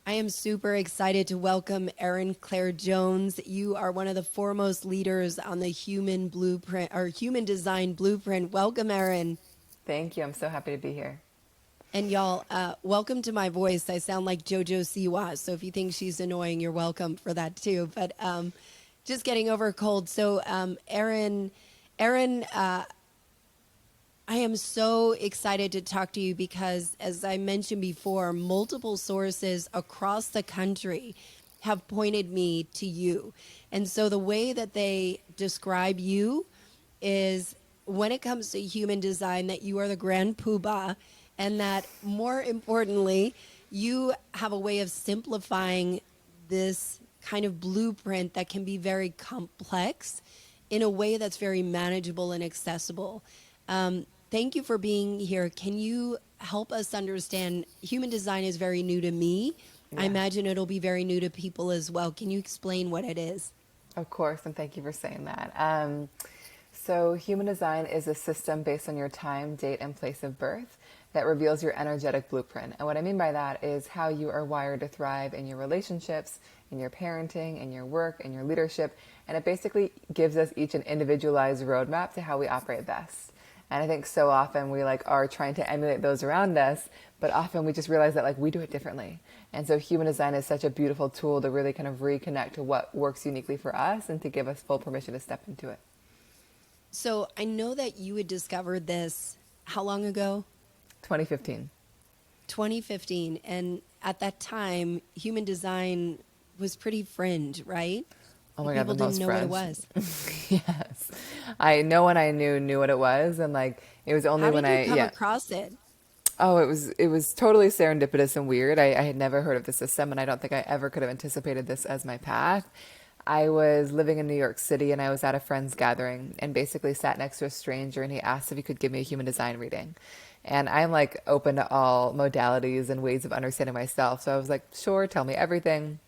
I am super excited to welcome Erin Claire Jones. You are one of the foremost leaders on the human blueprint or human design blueprint. Welcome, Erin. Thank you. I'm so happy to be here. And y'all, welcome to my voice. I sound like JoJo Siwa, so if you think she's annoying, you're welcome for that too. But just getting over a cold. So, Erin, I am so excited to talk to you because, as I mentioned before, multiple sources across the country have pointed me to you. And so the way that they describe you is when it comes to human design, that you are the grand poobah, and that more importantly, you have a way of simplifying this kind of blueprint that can be very complex in a way that's very manageable and accessible. Thank you for being here. Can you help us understand? Human design is very new to me. I Yeah, imagine it'll be very new to people as well. Can you explain what it is? of course. And thank you for saying that. So, human design is a system based on your time, date, and place of birth that reveals your energetic blueprint. And what I mean by that is how you are wired to thrive in your relationships, in your parenting, in your work, in your leadership. And it basically gives us each an individualized roadmap to how we operate best. And I think so often we like are trying to emulate those around us, but often we just realize that like we do it differently. And so human design is such a beautiful tool to really kind of reconnect to what works uniquely for us and to give us full permission to step into it. So I know that you had discovered this how long ago? 2015. 2015. And at that time, human design was pretty fringe, right? Oh Like my God, the people didn't most know what it French. was. Yes. No one I knew what it was. And like, it was only How when did you I, come yeah. across it? Oh, it was totally serendipitous and weird. I had never heard of the system, and I don't think I ever could have anticipated this as my path. I was living in New York City, and I was at a friend's gathering, and basically sat next to a stranger, and he asked if he could give me a human design reading. And I'm like open to all modalities and ways of understanding myself, so I was like, sure, tell me everything.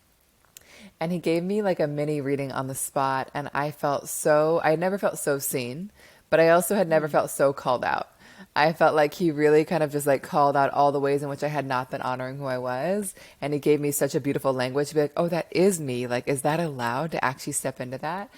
And he gave me like a mini reading on the spot, and I had never felt so seen, but I also had never Mm. felt so called out. I felt like he really kind of just like called out all the ways in which I had not been honoring who I was. And he gave me such a beautiful language to be like, oh, that is me. Like, is that allowed to actually step into that?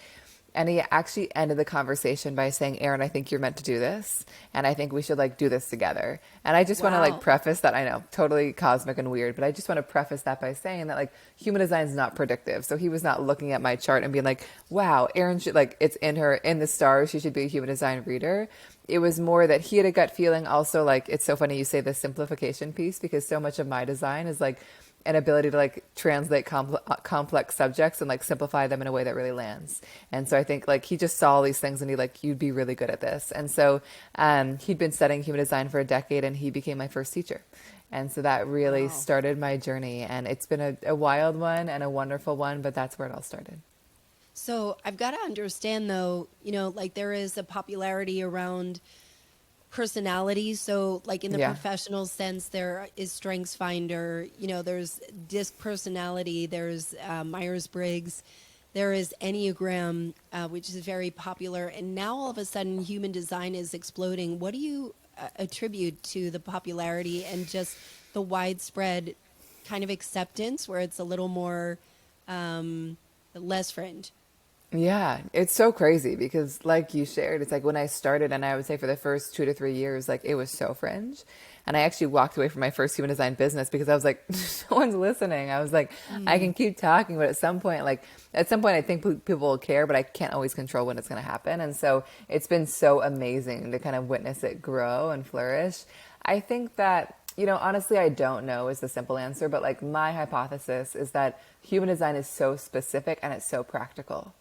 And he actually ended the conversation by saying, Erin, I think you're meant to do this. And I think we should like do this together. And I just want to like Wow. preface that. I know, totally cosmic and weird, but I just want to preface that by saying that like human design is not predictive. So he was not looking at my chart and being like, wow, Erin should like, it's in her, in the stars. She should be a human design reader. It was more that he had a gut feeling. Also, like, it's so funny you say the simplification piece because so much of my design is like, an ability to like translate complex subjects and like simplify them in a way that really lands. And so I think like he just saw all these things and he like you'd be really good at this. And so he'd been studying human design for a decade and he became my first teacher. And so that really Wow. started my journey. And it's been a wild one and a wonderful one, but that's where it all started. So I've got to understand though, like there is a popularity around personality. So like in the Yeah. professional sense, there is Strengths Finder, there's DISC personality, there's Myers-Briggs, there is Enneagram, which is very popular. And now all of a sudden human design is exploding. What do you attribute to the popularity and just the widespread kind of acceptance where it's a little more less fringe? Yeah, it's so crazy because, like you shared, it's like when I started, and I would say for the first 2 to 3 years, like it was so fringe. And I actually walked away from my first human design business because I was like, no one's listening. I was like, I Mm, can keep talking, but at some point, I think people will care, but I can't always control when it's going to happen. And so it's been so amazing to kind of witness it grow and flourish. I think that, honestly, I don't know is the simple answer, but like my hypothesis is that human design is so specific and it's so practical.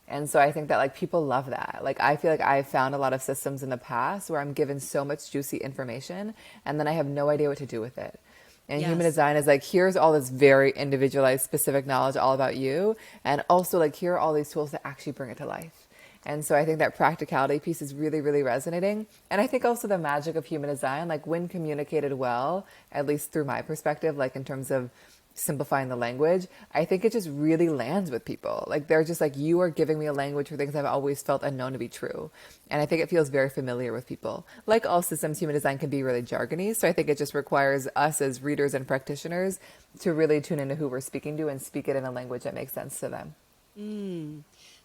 And so I think that like people love that. Like I feel like I've found a lot of systems in the past where I'm given so much juicy information and then I have no idea what to do with it. And human yes. design is like, here's all this very individualized, specific knowledge all about you. And also like, here are all these tools to actually bring it to life. And so I think that practicality piece is really, really resonating. And I think also the magic of human design, like when communicated well, at least through my perspective, like in terms of simplifying the language, I think it just really lands with people. Like they're just like, you are giving me a language for things I've always felt and known to be true. And I think it feels very familiar with people. Like all systems, human design can be really jargony. So I think it just requires us as readers and practitioners to really tune into who we're speaking to and speak it in a language that makes sense to them.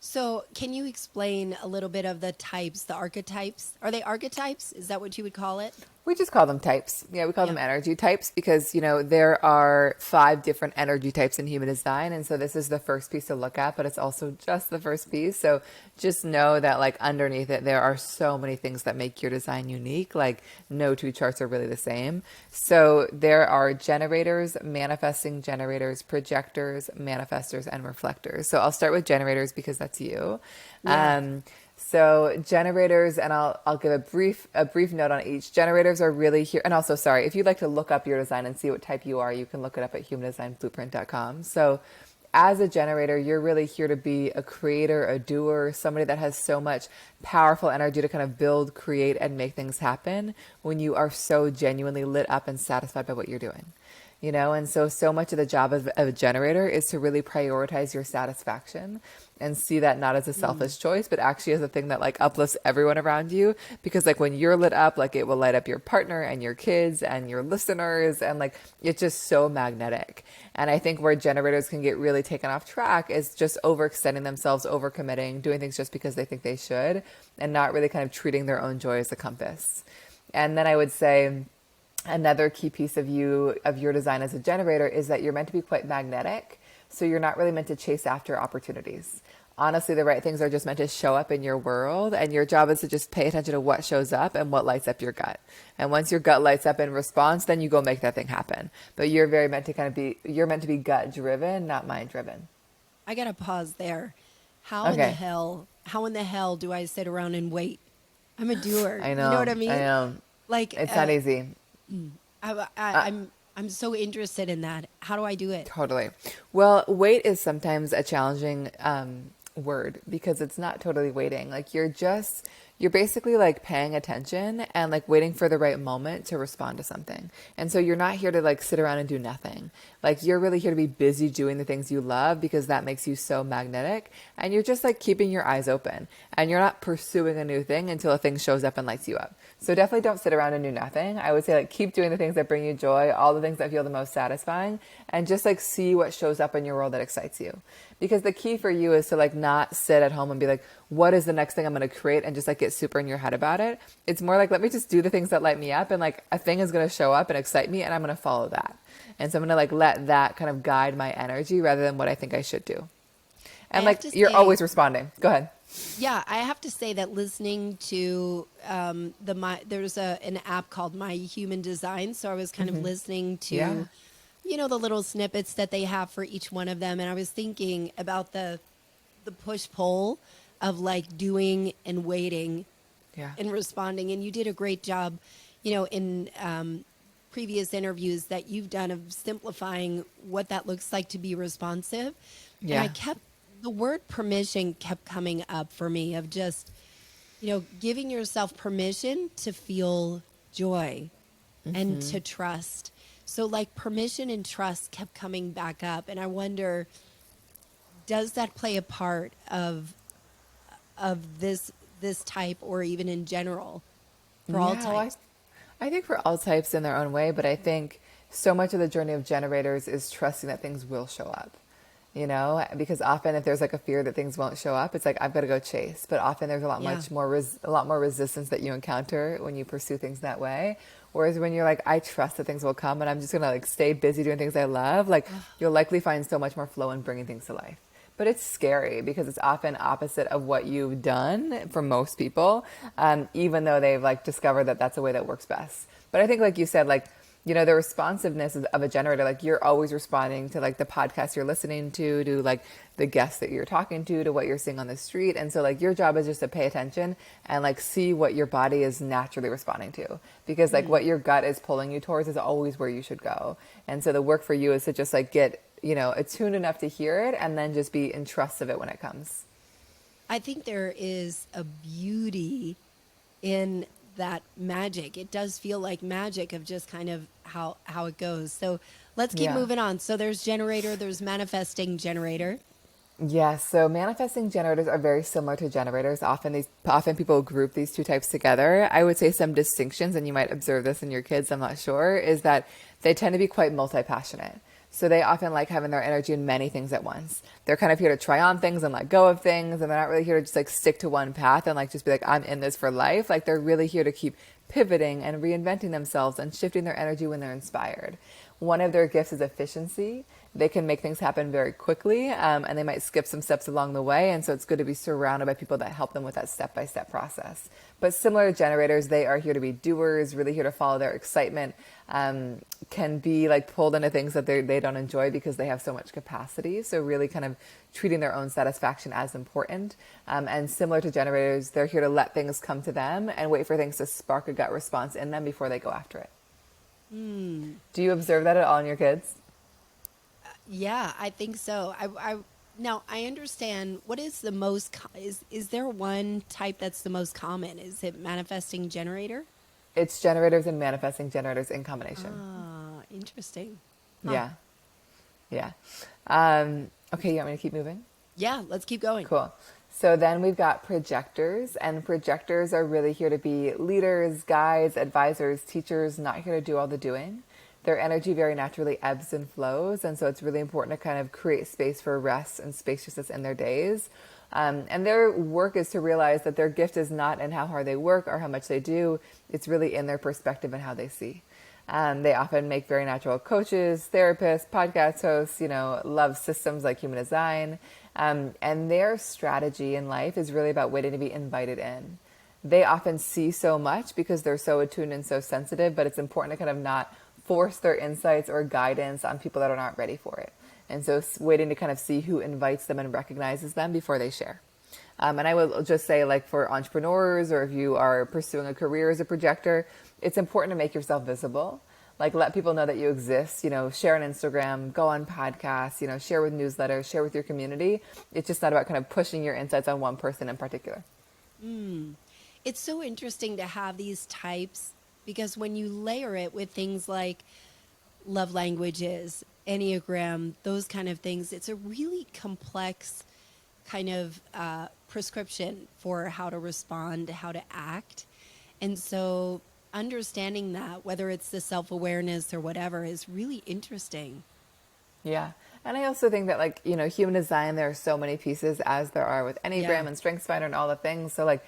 So can you explain a little bit of the types, the archetypes? Are they archetypes? Is that what you would call it? We just call them types. Yeah, we call Yeah. them energy types because, there are 5 different energy types in human design. And so this is the first piece to look at, but it's also just the first piece. So just know that like underneath it, there are so many things that make your design unique. Like no 2 charts are really the same. So there are generators, manifesting generators, projectors, manifestors, and reflectors. So I'll start with generators because that's you. Yeah. So generators, and I'll give a brief note on each. Generators are really here, and also sorry, if you'd like to look up your design and see what type you are, you can look it up at humandesignblueprint.com. So as a generator, you're really here to be a creator, a doer, somebody that has so much powerful energy to kind of build, create, and make things happen when you are so genuinely lit up and satisfied by what you're doing. And so much of the job of a generator is to really prioritize your satisfaction and see that not as a selfish choice, but actually as a thing that like uplifts everyone around you. Because like when you're lit up, like it will light up your partner and your kids and your listeners. And like, it's just so magnetic. And I think where generators can get really taken off track is just overextending themselves, overcommitting, doing things just because they think they should, and not really kind of treating their own joy as a compass. And then I would say, another key piece of your design as a generator is that you're meant to be quite magnetic. So you're not really meant to chase after opportunities. Honestly, the right things are just meant to show up in your world, and your job is to just pay attention to what shows up and what lights up your gut. And once your gut lights up in response, then you go make that thing happen. But you're meant to be gut driven, not mind driven. I got to pause there. Okay. How in the hell do I sit around and wait? I'm a doer. I You know what know. I I mean? know. Like, It's not easy. I'm so interested in that. How do I do it? Totally. Well, wait is sometimes a challenging word because it's not totally waiting. Like you're basically like paying attention and like waiting for the right moment to respond to something. And so you're not here to like sit around and do nothing. Like you're really here to be busy doing the things you love because that makes you so magnetic. And you're just like keeping your eyes open, and you're not pursuing a new thing until a thing shows up and lights you up. So definitely don't sit around and do nothing. I would say like keep doing the things that bring you joy, all the things that feel the most satisfying, and just like see what shows up in your world that excites you. Because the key for you is to like not sit at home and be like, what is the next thing I'm going to create, and just like get super in your head about it. It's more like, let me just do the things that light me up, and like a thing is going to show up and excite me, and I'm going to follow that. And so I'm going to like let that kind of guide my energy rather than what I think I should do. And like you're always responding. Go ahead. Yeah, I have to say that listening to there's an app called My Human Design, so I was kind of listening to, Yeah. The little snippets that they have for each one of them, and I was thinking about the push pull of like doing and waiting Yeah. and responding, and you did a great job, in previous interviews that you've done of simplifying what that looks like to be responsive. Yeah. And the word permission kept coming up for me of just, giving yourself permission to feel joy and to trust. So like permission and trust kept coming back up. And I wonder, does that play a part of this type, or even in general for all Yeah, well, types? I think for all types in their own way, but I think so much of the journey of generators is trusting that things will show up. Because often if there's like a fear that things won't show up, it's like I've got to go chase. But often there's a lot more resistance that you encounter when you pursue things that way. Whereas when you're like, I trust that things will come, and I'm just gonna like stay busy doing things I love, like you'll likely find so much more flow in bringing things to life. But it's scary because it's often opposite of what you've done for most people, even though they've like discovered that that's a way that works best. But I think, like you said, like, the responsiveness of a generator, like you're always responding to like the podcast you're listening to like the guests that you're talking to what you're seeing on the street. And so like your job is just to pay attention and like see what your body is naturally responding to, because like what your gut is pulling you towards is always where you should go. And so the work for you is to just like get, attuned enough to hear it, and then just be in trust of it when it comes. I think there is a beauty in that magic. It does feel like magic of just kind of how it goes. So let's keep Yeah. moving on. So there's generator, there's manifesting generator. Yes, so manifesting generators are very similar to generators. Often people group these two types together. I would say some distinctions, and you might observe this in your kids, I'm not sure, is that they tend to be quite multi-passionate. So they often like having their energy in many things at once. They're kind of here to try on things and let go of things, and they're not really here to just like stick to one path and like just be like, I'm in this for life. Like they're really here to keep pivoting and reinventing themselves and shifting their energy when they're inspired. One of their gifts is efficiency. They can make things happen very quickly, and they might skip some steps along the way. And so it's good to be surrounded by people that help them with that step-by-step process. But similar to generators, they are here to be doers, really here to follow their excitement, can be like pulled into things that they don't enjoy because they have so much capacity. So really kind of treating their own satisfaction as important. And similar to generators, they're here to let things come to them and wait for things to spark a gut response in them before they go after it. Do you observe that at all in your kids? Yeah, I think so. Now I understand what is the most is there one type that's the most common? Is it manifesting generator? It's generators and manifesting generators in combination. Ah, interesting. Huh. Yeah. Yeah. Okay, you want me to keep moving? Yeah, let's keep going. Cool. So then we've got projectors, and projectors are really here to be leaders, guides, advisors, teachers, not here to do all the doing. Their energy very naturally ebbs and flows, and so it's really important to kind of create space for rest and spaciousness in their days. And their work is to realize that their gift is not in how hard they work or how much they do. It's really in their perspective and how they see. They often make very natural coaches, therapists, podcast hosts, love systems like human design. And their strategy in life is really about waiting to be invited in. They often see so much because they're so attuned and so sensitive, but it's important to kind of not force their insights or guidance on people that are not ready for it. And so waiting to kind of see who invites them and recognizes them before they share. And I will just say, like for entrepreneurs, or if you are pursuing a career as a projector, it's important to make yourself visible. Like let people know that you exist, share on Instagram, go on podcasts, share with newsletters, share with your community. It's just not about kind of pushing your insights on one person in particular. It's so interesting to have these types because when you layer it with things like love languages, Enneagram, those kind of things, it's a really complex kind of prescription for how to respond, how to act. And so understanding that, whether it's the self-awareness or whatever, is really interesting. Yeah. And I also think that human design, there are so many pieces as there are with Enneagram and StrengthsFinder and all the things. So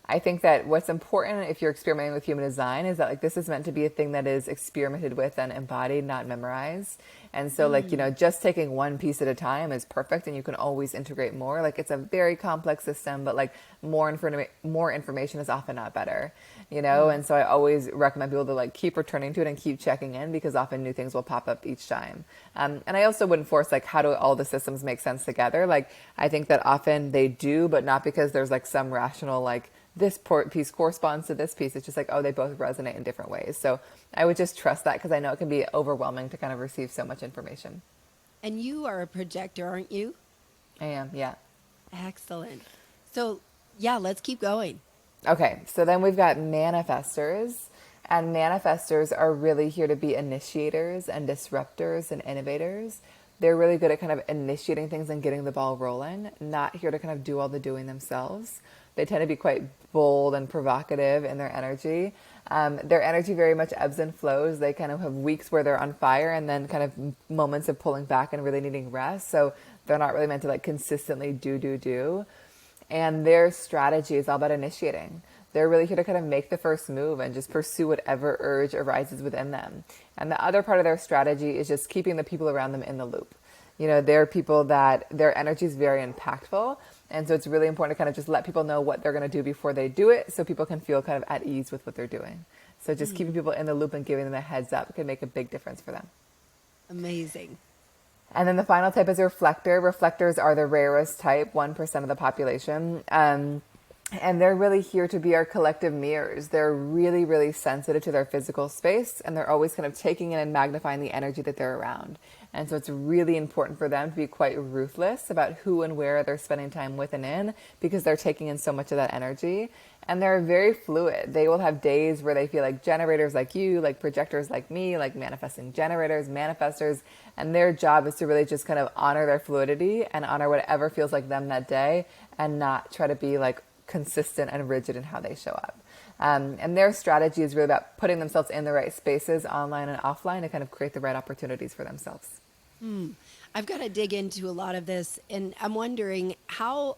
I think that what's important if you're experimenting with human design is that this is meant to be a thing that is experimented with and embodied, not memorized. And so just taking one piece at a time is perfect and you can always integrate more. It's a very complex system, but more information is often not better, And so I always recommend people to keep returning to it and keep checking in because often new things will pop up each time. And I also wouldn't force how do all the systems make sense together? I think that often they do, but not because there's some rational this piece corresponds to this piece. It's just they both resonate in different ways. So I would just trust that because I know it can be overwhelming to kind of receive so much information. And you are a projector, aren't you? I am, yeah. Excellent. So yeah, let's keep going. Okay, so then we've got manifestors. And manifestors are really here to be initiators and disruptors and innovators. They're really good at kind of initiating things and getting the ball rolling, not here to kind of do all the doing themselves. They tend to be quite bold and provocative in their energy. Their energy very much ebbs and flows. They kind of have weeks where they're on fire and then kind of moments of pulling back and really needing rest. So they're not really meant to consistently do. And their strategy is all about initiating. They're really here to kind of make the first move and just pursue whatever urge arises within them. And the other part of their strategy is just keeping the people around them in the loop. They're people that their energy is very impactful. And so it's really important to kind of just let people know what they're going to do before they do it so people can feel kind of at ease with what they're doing. So just keeping people in the loop and giving them a heads up can make a big difference for them. Amazing. And then the final type is a reflector. Reflectors are the rarest type, 1% of the population. And they're really here to be our collective mirrors. They're really, really sensitive to their physical space, and they're always kind of taking in and magnifying the energy that they're around. And so it's really important for them to be quite ruthless about who and where they're spending time with and in, because they're taking in so much of that energy. And they're very fluid. They will have days where they feel like generators like you, like projectors like me, like manifesting generators, manifestors. And their job is to really just kind of honor their fluidity and honor whatever feels like them that day, and not try to be like consistent and rigid in how they show up. And their strategy is really about putting themselves in the right spaces, online and offline, to kind of create the right opportunities for themselves. I've got to dig into a lot of this, and I'm wondering how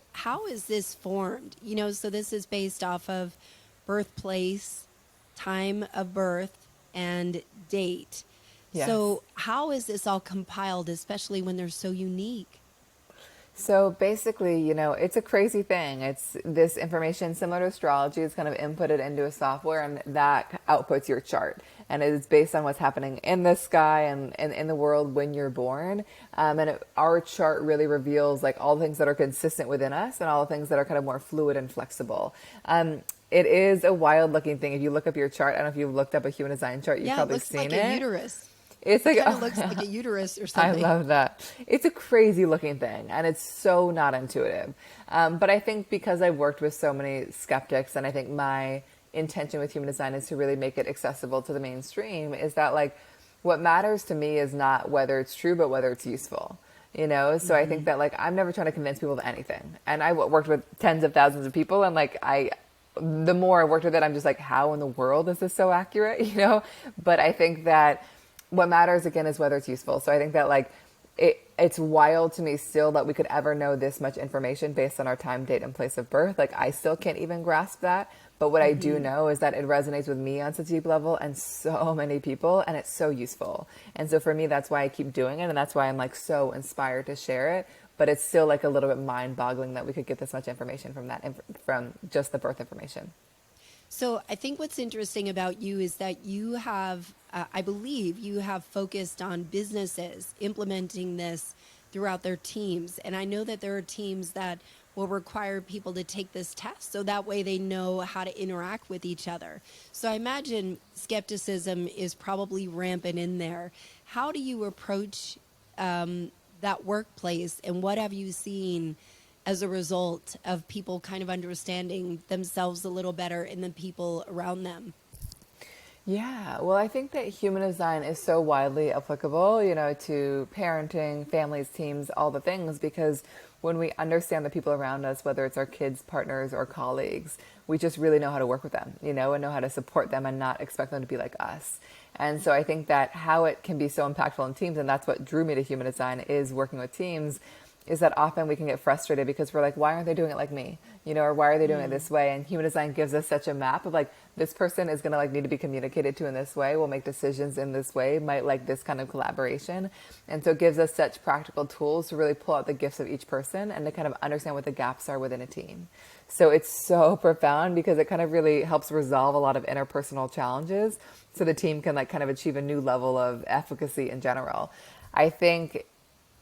is this formed? So this is based off of birthplace, time of birth, and date. Yes. So how is this all compiled, especially when they're so unique? So basically, it's a crazy thing. It's this information similar to astrology is kind of inputted into a software, and that outputs your chart. And it is based on what's happening in the sky and in the world when you're born. Our chart really reveals like all the things that are consistent within us and all the things that are kind of more fluid and flexible. It is a wild looking thing. If you look up your chart, I don't know if you've looked up a human design chart, you've probably seen it. Yeah, it looks like a uterus. It's like, It kind of looks like a uterus or something. I love that. It's a crazy looking thing, and it's so not intuitive. But I think because I've worked with so many skeptics, and I think my intention with human design is to really make it accessible to the mainstream, is that like what matters to me is not whether it's true, but whether it's useful. So I think that like I'm never trying to convince people of anything. And I worked with tens of thousands of people, and like the more I worked with it, I'm just like, how in the world is this so accurate? But I think that what matters again is whether it's useful. So I think that like it's wild to me still that we could ever know this much information based on our time, date, and place of birth. Like I still can't even grasp that. But what I do know is that it resonates with me on such a deep level and so many people, and it's so useful. And so for me, that's why I keep doing it. And that's why I'm like so inspired to share it. But it's still like a little bit mind boggling that we could get this much information from just the birth information. So I think what's interesting about you is that you have, I believe you have focused on businesses implementing this throughout their teams. And I know that there are teams that will require people to take this test so that way they know how to interact with each other. So I imagine skepticism is probably rampant in there. How do you approach that workplace, and what have you seen as a result of people kind of understanding themselves a little better and the people around them? Yeah, well, I think that human design is so widely applicable, to parenting, families, teams, all the things, because when we understand the people around us, whether it's our kids, partners, or colleagues, we just really know how to work with them, and know how to support them and not expect them to be like us. And so I think that how it can be so impactful in teams, and that's what drew me to human design, is working with teams, is that often we can get frustrated because we're like, why aren't they doing it like me? Or why are they doing it this way? And human design gives us such a map of like, this person is going to like need to be communicated to in this way, will make decisions in this way, might like this kind of collaboration. And so it gives us such practical tools to really pull out the gifts of each person and to kind of understand what the gaps are within a team. So it's so profound because it kind of really helps resolve a lot of interpersonal challenges so the team can like kind of achieve a new level of efficacy in general. I think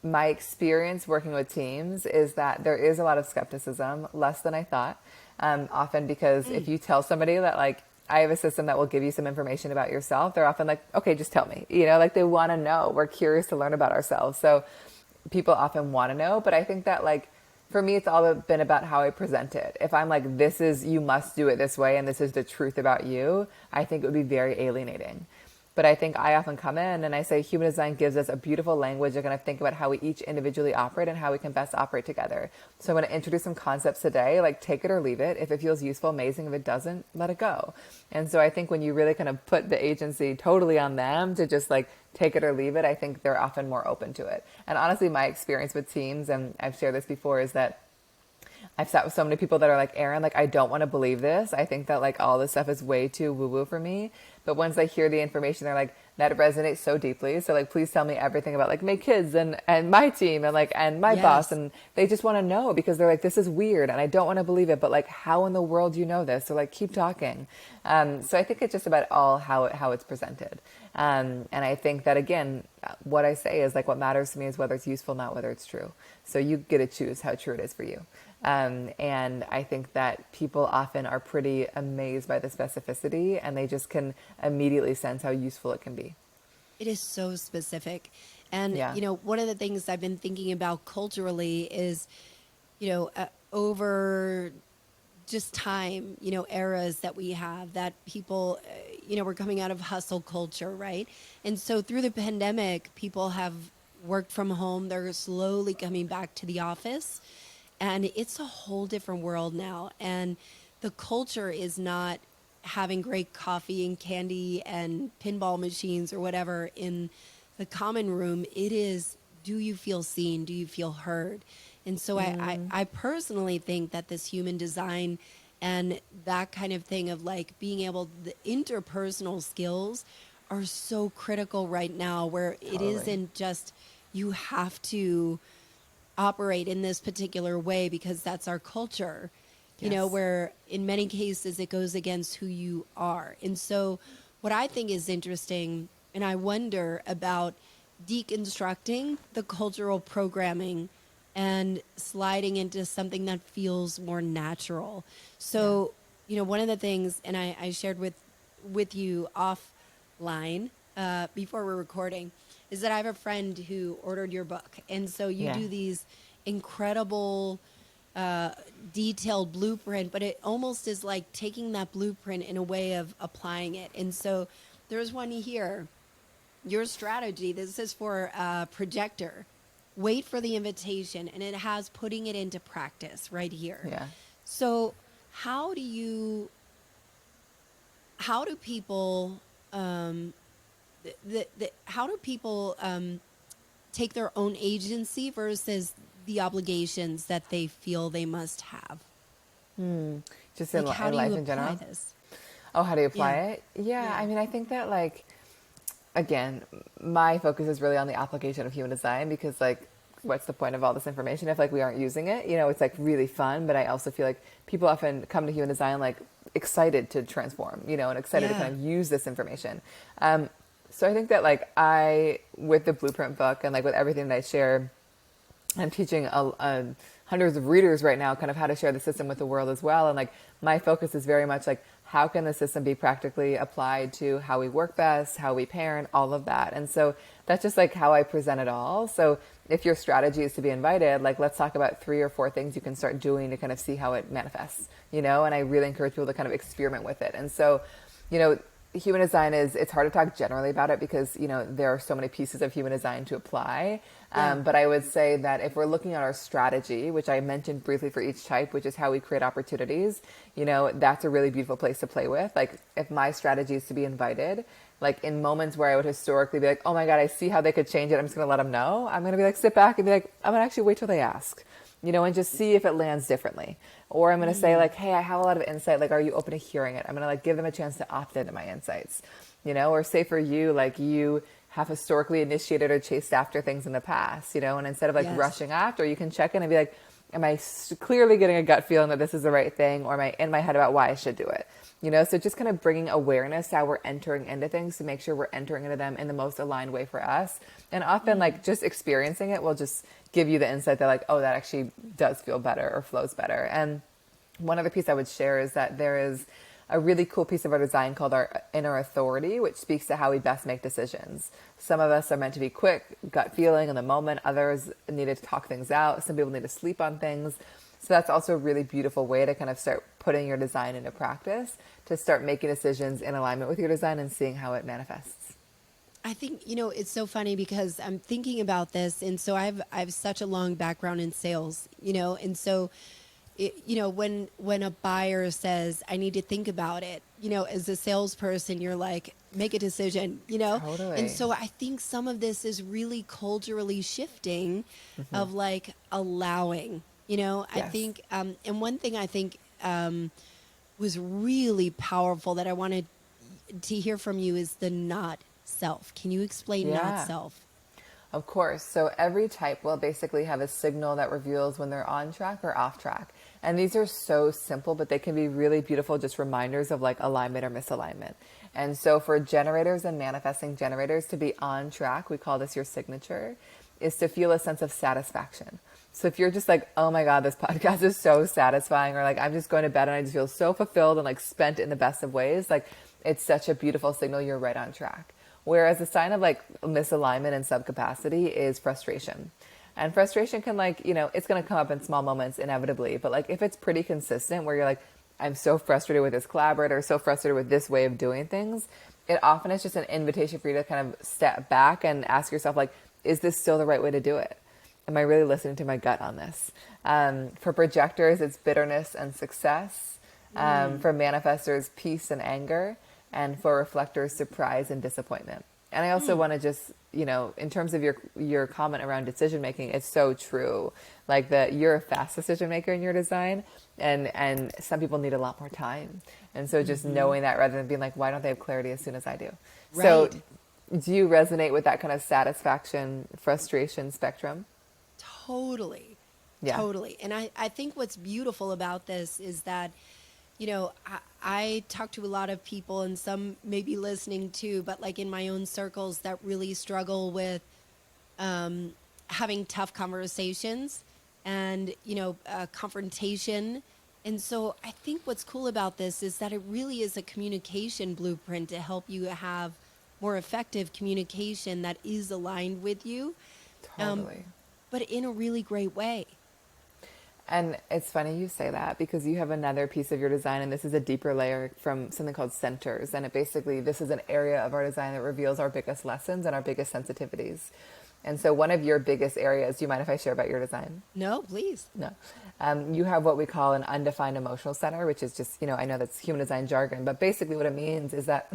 my experience working with teams is that there is a lot of skepticism, less than I thought, often because if you tell somebody that like, I have a system that will give you some information about yourself, they're often like, okay, just tell me, like they want to know. We're curious to learn about ourselves. So people often want to know, but I think that like, for me, it's all been about how I present it. If I'm like, you must do it this way, and this is the truth about you, I think it would be very alienating. But I think I often come in and I say human design gives us a beautiful language to kind of think about how we each individually operate and how we can best operate together. So I'm going to introduce some concepts today, like take it or leave it. If it feels useful, amazing. If it doesn't, let it go. And so I think when you really kind of put the agency totally on them to just like take it or leave it, I think they're often more open to it. And honestly, my experience with teams, and I've shared this before, is that I've sat with so many people that are like, Erin, like, I don't want to believe this. I think that like all this stuff is way too woo-woo for me. But once they hear the information, they're like, that resonates so deeply. So like, please tell me everything about like my kids and my team and like, and my boss. And they just want to know because they're like, this is weird and I don't want to believe it, but like, how in the world do you know this? So like, keep talking. So I think it's just about all how it's presented. And I think that again, what I say is like, what matters to me is whether it's useful, not whether it's true. So you get to choose how true it is for you. And I think that people often are pretty amazed by the specificity, and they just can immediately sense how useful it can be. It is so specific. And, Yeah. one of the things I've been thinking about culturally is, over just time, eras that we have that people, we're coming out of hustle culture, right? And so through the pandemic, people have worked from home. They're slowly coming back to the office. And it's a whole different world now. And the culture is not having great coffee and candy and pinball machines or whatever in the common room. It is, do you feel seen? Do you feel heard? And so I personally think that this human design and that kind of thing of like being able, the interpersonal skills are so critical right now, where it Totally. isn't just you have to operate in this particular way because that's our culture, Yes. where in many cases it goes against who you are. And so, what I think is interesting, and I wonder about deconstructing the cultural programming and sliding into something that feels more natural. Yeah. So, one of the things, and I shared with you offline before we're recording, is that I have a friend who ordered your book, and so you Yeah. do these incredible detailed blueprint, but it almost is like taking that blueprint in a way of applying it. And so there's one here. Your strategy, this is for projector. Wait for the invitation, and it has putting it into practice right here. Yeah. So how do you, how do people, how do people take their own agency versus the obligations that they feel they must have? Just Like, how in do you life in apply general. this? Oh, how do you apply Yeah. it? Yeah, Yeah. I mean, I think that like, again, my focus is really on the application of human design because like, what's the point of all this information if like we aren't using it? It's like really fun, but I also feel like people often come to human design like excited to transform, and excited to kind Yeah. of use this information. So I think that like with the blueprint book and like with everything that I share, I'm teaching hundreds of readers right now kind of how to share the system with the world as well. And like my focus is very much like how can the system be practically applied to how we work best, how we parent, all of that. And so that's just like how I present it all. So if your strategy is to be invited, like let's talk about 3 or 4 things you can start doing to kind of see how it manifests, and I really encourage people to kind of experiment with it. And so, human design it's hard to talk generally about it because, there are so many pieces of human design to apply. Yeah. But I would say that if we're looking at our strategy, which I mentioned briefly for each type, which is how we create opportunities, that's a really beautiful place to play with. Like if my strategy is to be invited, like in moments where I would historically be like, oh my God, I see how they could change it. I'm just going to let them know. I'm going to be like, sit back and be like, I'm going to actually wait till they ask, and just see if it lands differently. Or I'm going to say like, hey, I have a lot of insight. Like, are you open to hearing it? I'm going to like give them a chance to opt into my insights, or say for you, like you have historically initiated or chased after things in the past, and instead of like Yes. rushing after, you can check in and be like, am I clearly getting a gut feeling that this is the right thing? Or am I in my head about why I should do it? So just kind of bringing awareness to how we're entering into things to make sure we're entering into them in the most aligned way for us. And often like just experiencing it will just give you the insight that like, oh, that actually does feel better or flows better. And one other piece I would share is that there is a really cool piece of our design called our inner authority, which speaks to how we best make decisions. Some of us are meant to be quick, gut feeling in the moment. Others need to talk things out. Some people need to sleep on things. So that's also a really beautiful way to kind of start putting your design into practice, to start making decisions in alignment with your design and seeing how it manifests. I think, it's so funny because I'm thinking about this. And so I have such a long background in sales, and so when a buyer says, I need to think about it, as a salesperson, you're like, make a decision. And Totally. so I think some of this is really culturally shifting of like allowing, I Yes. think, and one thing I think was really powerful that I wanted to hear from you is the not self. Can you explain not Yeah. self? Of course. So every type will basically have a signal that reveals when they're on track or off track. And these are so simple, but they can be really beautiful, just reminders of like alignment or misalignment. And so for generators and manifesting generators to be on track, we call this your signature. is to feel a sense of satisfaction. So if you're just like, oh my God, this podcast is so satisfying, or like, I'm just going to bed and I just feel so fulfilled and like spent in the best of ways, like it's such a beautiful signal you're right on track. Whereas a sign of like misalignment and subcapacity is frustration. And frustration can like, you know, it's going to come up in small moments inevitably. But like if it's pretty consistent where you're like, I'm so frustrated with this collaborator, so frustrated with this way of doing things, it often is just an invitation for you to kind of step back and ask yourself like, is this still the right way to do it? Am I really listening to my gut on this? For projectors, it's bitterness and success. For manifestors, peace and anger. And for reflectors, surprise and disappointment. And I also want to just, you know, in terms of your comment around decision making, it's so true. Like that you're a fast decision maker in your design, and some people need a lot more time. And so just knowing that rather than being like, why don't they have clarity as soon as I do? Right. So do you resonate with that kind of satisfaction, frustration spectrum? Totally. Yeah. Totally. And I think what's beautiful about this is that, you know, I talk to a lot of people, and some may be listening too, but like in my own circles that really struggle with having tough conversations and, you know, confrontation. And so I think what's cool about this is that it really is a communication blueprint to help you have more effective communication that is aligned with you. Totally. But in a really great way. And it's funny you say that because you have another piece of your design, and this is a deeper layer from something called centers. And it basically, this is an area of our design that reveals our biggest lessons and our biggest sensitivities. And so one of your biggest areas, do you mind if I share about your design? No, please. No. You have what we call an undefined emotional center, which is just, you know, I know that's human design jargon, but basically what it means is that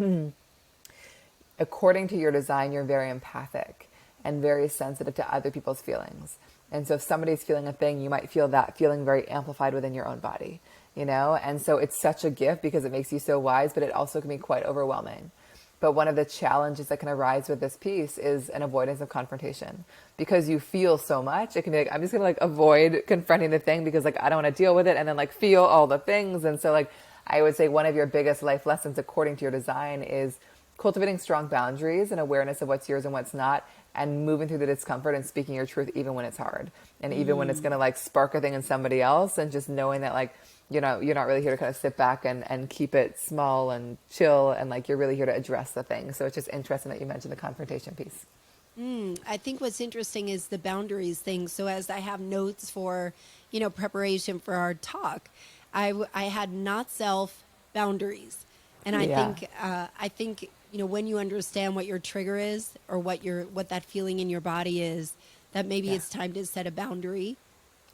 according to your design, you're very empathic and very sensitive to other people's feelings. And so if somebody's feeling a thing, you might feel that feeling very amplified within your own body, you know? And so it's such a gift because it makes you so wise, but it also can be quite overwhelming. But one of the challenges that can arise with this piece is an avoidance of confrontation. Because you feel so much, it can be like, I'm just going to like avoid confronting the thing because like I don't want to deal with it, and then like feel all the things. And so like I would say one of your biggest life lessons according to your design is cultivating strong boundaries and awareness of what's yours and what's not, and moving through the discomfort and speaking your truth even when it's hard, and even when it's going to like spark a thing in somebody else, and just knowing that like, you know, you're not really here to kind of sit back and keep it small and chill, and like you're really here to address the thing. So it's just interesting that you mentioned the confrontation piece. I think what's interesting is the boundaries thing. So as I have notes for, you know, preparation for our talk, I had not self boundaries. And I think, you know, when you understand what your trigger is, or what that feeling in your body is, that maybe it's time to set a boundary,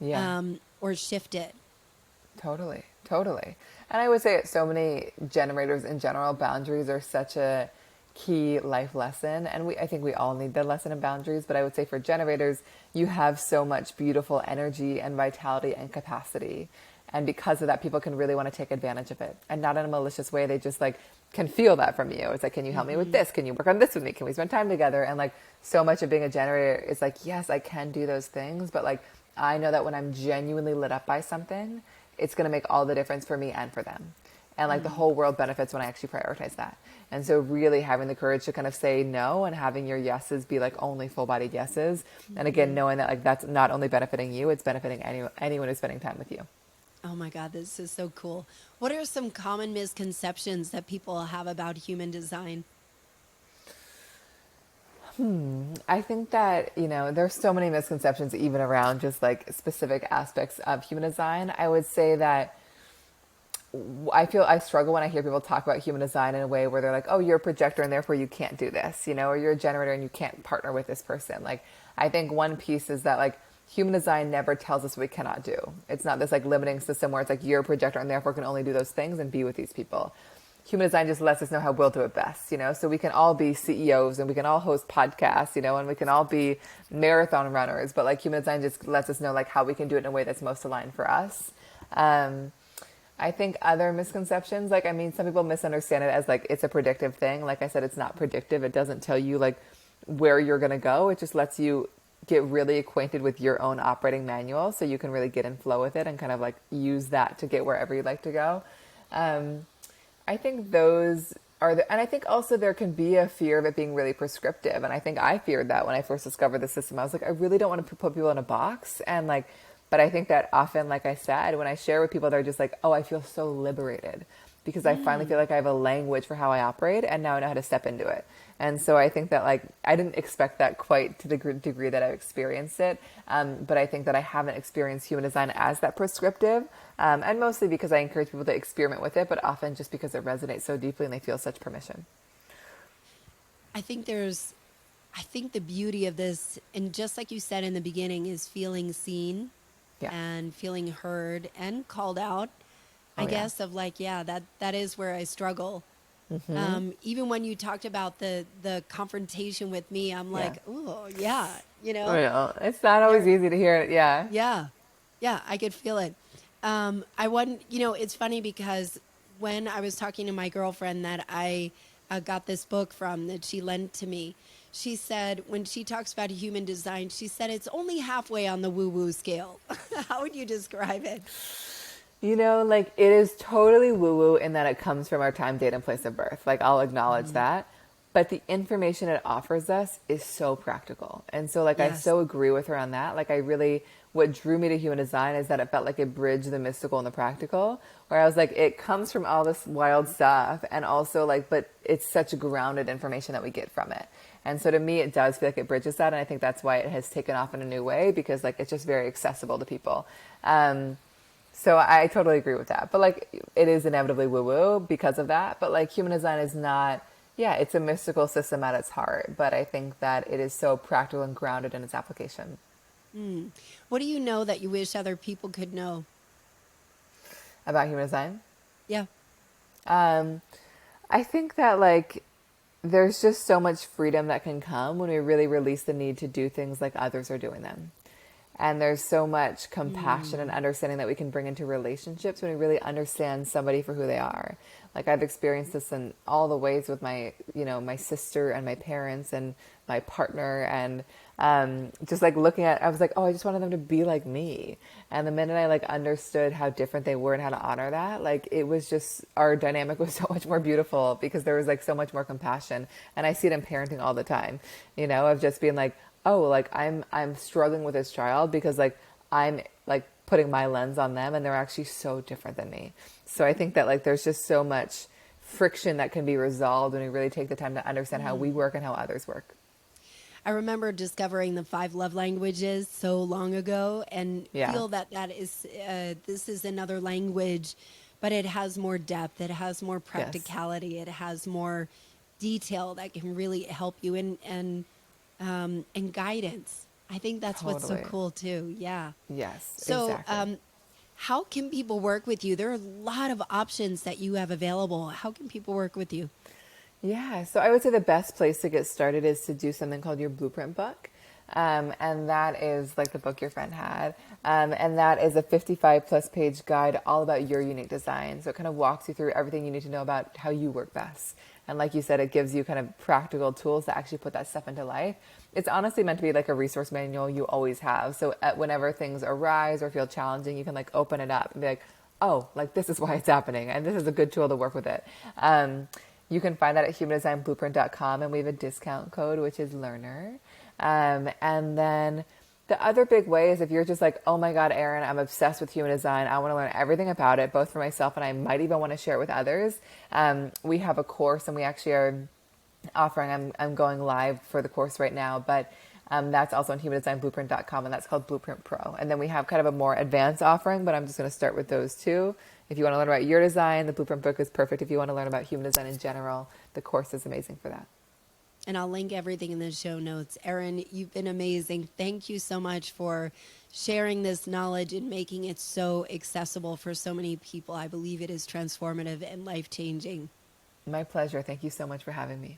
or shift it. Totally. And I would say so many generators in general, boundaries are such a key life lesson. And I think we all need the lesson of boundaries, but I would say for generators, you have so much beautiful energy and vitality and capacity. And because of that, people can really want to take advantage of it, and not in a malicious way. They just like can feel that from you. It's like, can you help me with this? Can you work on this with me? Can we spend time together? And like so much of being a generator is like, yes, I can do those things. But like, I know that when I'm genuinely lit up by something, it's going to make all the difference for me and for them. And like the whole world benefits when I actually prioritize that. And so really having the courage to kind of say no, and having your yeses be like only full bodied yeses. And again, knowing that like that's not only benefiting you, it's benefiting anyone who's spending time with you. Oh my God, this is so cool. What are some common misconceptions that people have about human design? I think that, you know, there's so many misconceptions even around just like specific aspects of human design. I would say that I struggle when I hear people talk about human design in a way where they're like, oh, you're a projector and therefore you can't do this, you know, or you're a generator and you can't partner with this person. Like, I think one piece is that like human design never tells us what we cannot do. It's not this like limiting system where it's like you're a projector and therefore can only do those things and be with these people. Human design just lets us know how we'll do it best, you know? So we can all be CEOs and we can all host podcasts, you know, and we can all be marathon runners, but like human design just lets us know like how we can do it in a way that's most aligned for us. I think other misconceptions, like, I mean, some people misunderstand it as like, it's a predictive thing. Like I said, it's not predictive. It doesn't tell you like where you're going to go. It just lets you get really acquainted with your own operating manual so you can really get in flow with it and kind of like use that to get wherever you'd like to go. I think those And I think also there can be a fear of it being really prescriptive. And I think I feared that when I first discovered the system. I was like, I really don't want to put people in a box. And like, but I think that often, like I said, when I share with people, they're just like, oh, I feel so liberated because I finally feel like I have a language for how I operate and now I know how to step into it. And so I think that like, I didn't expect that quite to the degree that I've experienced it. But I think that I haven't experienced human design as that prescriptive. And mostly because I encourage people to experiment with it, but often just because it resonates so deeply and they feel such permission. I think the beauty of this, and just like you said in the beginning, is feeling seen Yeah. and feeling heard and called out. I Oh, yeah. guess of like, yeah, that is where I struggle. Even when you talked about the confrontation with me, I'm Yeah. like, oh yeah, Oh, yeah. It's not always there, easy to hear it. Yeah. yeah, yeah, I could feel it. I wasn't, it's funny because when I was talking to my girlfriend that I got this book from that she lent to me, she said when she talks about human design, she said it's only halfway on the woo-woo scale. How would you describe it? Like it is totally woo-woo in that it comes from our time, date, and place of birth. Like I'll acknowledge that. But the information it offers us is so practical. And so like I Yes. so agree with her on that. Like what drew me to human design is that it felt like it bridged the mystical and the practical. Where I was like, it comes from all this wild stuff and also like, but it's such grounded information that we get from it. And so to me, it does feel like it bridges that. And I think that's why it has taken off in a new way because like it's just very accessible to people. So I totally agree with that. But like it is inevitably woo-woo because of that. But like human design is not, yeah, it's a mystical system at its heart. But I think that it is so practical and grounded in its application. What do you know that you wish other people could know? About human design? Yeah. I think that like there's just so much freedom that can come when we really release the need to do things like others are doing them. And there's so much compassion and understanding that we can bring into relationships when we really understand somebody for who they are. Like I've experienced this in all the ways with my sister and my parents and my partner and just like I was like, oh, I just wanted them to be like me. And the minute I like understood how different they were and how to honor that, like it was just, our dynamic was so much more beautiful because there was like so much more compassion. And I see it in parenting all the time, of just being like, oh, like I'm struggling with this child because like I'm like putting my lens on them and they're actually so different than me. So I think that like there's just so much friction that can be resolved when we really take the time to understand how we work and how others work. I remember discovering the 5 love languages so long ago and Yeah, feel that this is another language, but it has more depth, it has more yes, practicality, it has more detail that can really help you and guidance. I think that's what's so totally. cool too. Yeah. Yes, So, exactly. how can people work with you? There are a lot of options that you have available. How can people work with you? Yeah, so I would say the best place to get started is to do something called your blueprint book. And that is like the book your friend had. And that is a 55 plus page guide all about your unique design. So it kind of walks you through everything you need to know about how you work best. And like you said, it gives you kind of practical tools to actually put that stuff into life. It's honestly meant to be like a resource manual you always have. So whenever things arise or feel challenging, you can like open it up and be like, oh, like this is why it's happening. And this is a good tool to work with it. You can find that at humandesignblueprint.com, and we have a discount code, which is learner. And then the other big way is if you're just like, oh my God, Erin, I'm obsessed with human design. I want to learn everything about it, both for myself and I might even want to share it with others. We have a course and we actually are offering, I'm going live for the course right now, but that's also on humandesignblueprint.com, and that's called Blueprint Pro. And then we have kind of a more advanced offering, but I'm just going to start with those two. If you want to learn about your design, the Blueprint book is perfect. If you want to learn about human design in general, the course is amazing for that. And I'll link everything in the show notes. Erin, you've been amazing. Thank you so much for sharing this knowledge and making it so accessible for so many people. I believe it is transformative and life-changing. My pleasure. Thank you so much for having me.